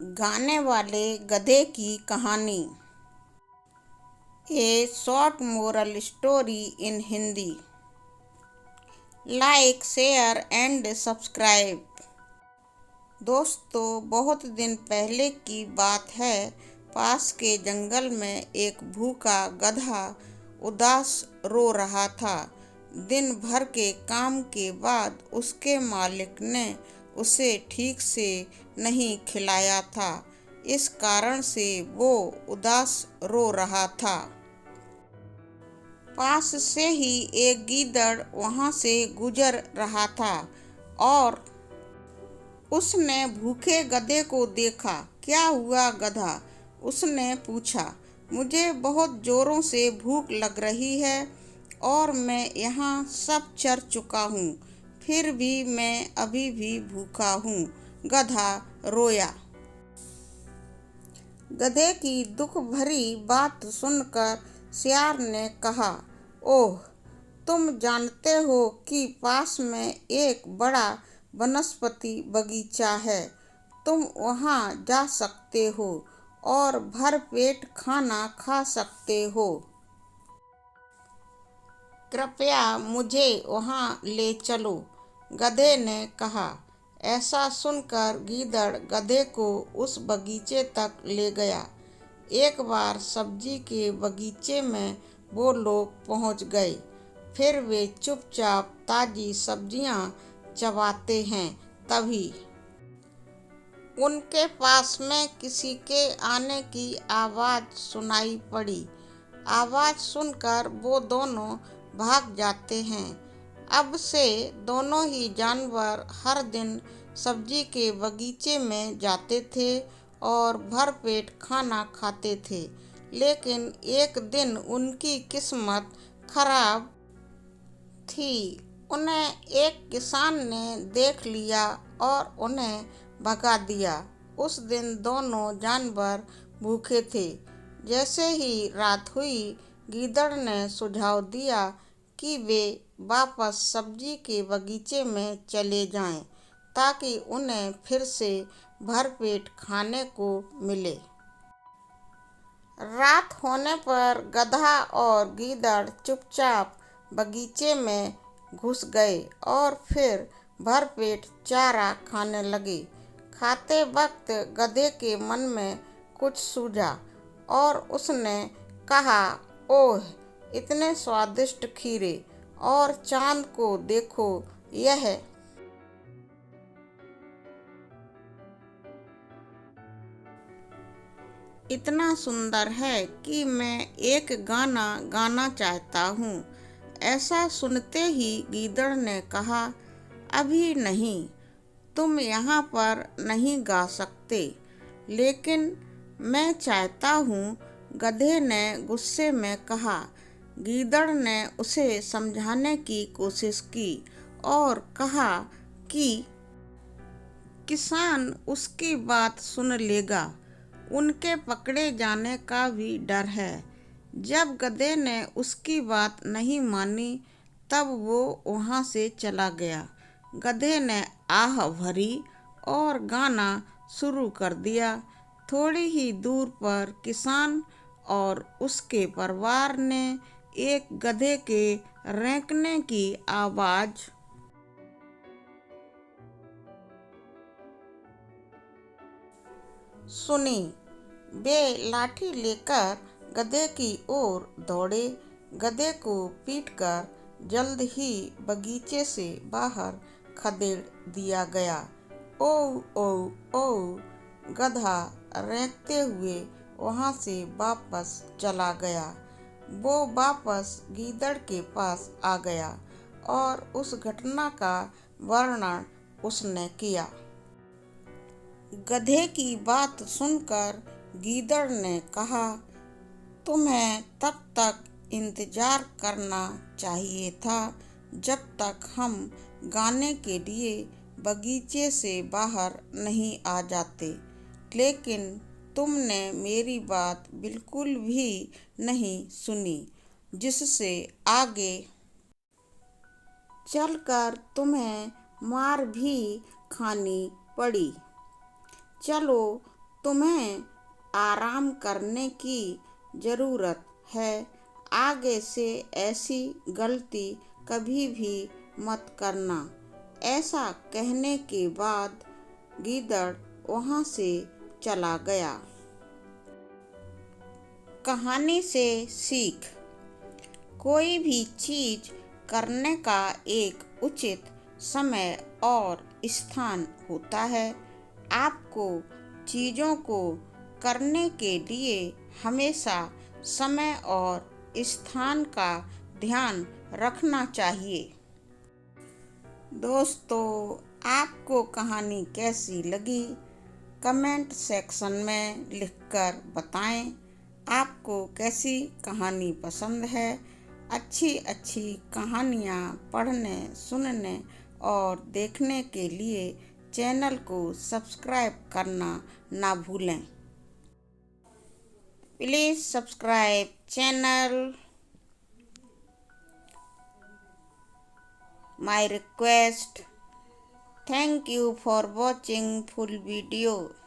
गाने वाले गधे की कहानी। ए short moral story in Hindi. Like, share and subscribe. दोस्तों, बहुत दिन पहले की बात है। पास के जंगल में एक भूखा गधा उदास रो रहा था। दिन भर के काम के बाद उसके मालिक ने उसे ठीक से नहीं खिलाया था। इस कारण से वो उदास रो रहा था। पास से ही एक गीदड़ वहां से गुजर रहा था और उसने भूखे गधे को देखा। क्या हुआ गधा? उसने पूछा। मुझे बहुत जोरों से भूख लग रही है और मैं यहाँ सब चर चुका हूँ, फिर भी मैं अभी भी भूखा हूँ। गधा रोया। गधे की दुख भरी बात सुनकर सियार ने कहा, ओह, तुम जानते हो कि पास में एक बड़ा वनस्पति बगीचा है। तुम वहाँ जा सकते हो और भर पेट खाना खा सकते हो। कृपया मुझे वहाँ ले चलो, गधे ने कहा। ऐसा सुनकर गीदड़ गधे को उस बगीचे तक ले गया। एक बार सब्जी के बगीचे में वो लोग पहुँच गए। फिर वे चुपचाप ताजी सब्जियां चबाते हैं। तभी उनके पास में किसी के आने की आवाज़ सुनाई पड़ी। आवाज़ सुनकर वो दोनों भाग जाते हैं। अब से दोनों ही जानवर हर दिन सब्जी के बगीचे में जाते थे और भरपेट खाना खाते थे। लेकिन एक दिन उनकी किस्मत खराब थी। उन्हें एक किसान ने देख लिया और उन्हें भगा दिया। उस दिन दोनों जानवर भूखे थे। जैसे ही रात हुई, गीदड़ ने सुझाव दिया कि वे वापस सब्जी के बगीचे में चले जाएं, ताकि उन्हें फिर से भरपेट खाने को मिले। रात होने पर गधा और गीदड़ चुपचाप बगीचे में घुस गए और फिर भरपेट चारा खाने लगे। खाते वक्त गधे के मन में कुछ सूझा और उसने कहा, ओह, इतने स्वादिष्ट खीरे! और चांद को देखो, यह इतना सुंदर है कि मैं एक गाना गाना चाहता हूँ। ऐसा सुनते ही गीदड़ ने कहा, अभी नहीं, तुम यहाँ पर नहीं गा सकते। लेकिन मैं चाहता हूँ, गधे ने गुस्से में कहा। गीदड़ ने उसे समझाने की कोशिश की और कहा कि किसान उसकी बात सुन लेगा, उनके पकड़े जाने का भी डर है। जब गधे ने उसकी बात नहीं मानी, तब वो वहाँ से चला गया। गधे ने आह भरी और गाना शुरू कर दिया। थोड़ी ही दूर पर किसान और उसके परिवार ने एक गधे के रेंकने की आवाज़ सुनी। वे लाठी लेकर गधे की ओर दौड़े। गधे को पीटकर जल्द ही बगीचे से बाहर खदेड़ दिया गया। ओ ओ ओ, गधा रेंकते हुए वहां से वापस चला गया। वो वापस गीदड़ के पास आ गया और उस घटना का वर्णन उसने किया। गधे की बात सुनकर गीदड़ ने कहा, तुम्हें तब तक इंतजार करना चाहिए था जब तक हम गाने के लिए बगीचे से बाहर नहीं आ जाते। लेकिन तुमने मेरी बात बिल्कुल भी नहीं सुनी, जिससे आगे चलकर तुम्हें मार भी खानी पड़ी। चलो, तुम्हें आराम करने की ज़रूरत है। आगे से ऐसी गलती कभी भी मत करना। ऐसा कहने के बाद गीदड़ वहाँ से चला गया। कहानी से सीख। कोई भी चीज़ करने का एक उचित समय और स्थान होता है। आपको चीज़ों को करने के लिए हमेशा समय और स्थान का ध्यान रखना चाहिए। दोस्तों, आपको कहानी कैसी लगी? कमेंट सेक्शन में लिखकर बताएं। आपको कैसी कहानी पसंद है? अच्छी अच्छी कहानियाँ पढ़ने, सुनने और देखने के लिए चैनल को सब्सक्राइब करना ना भूलें। Please subscribe channel. My request. Thank you for watching full video.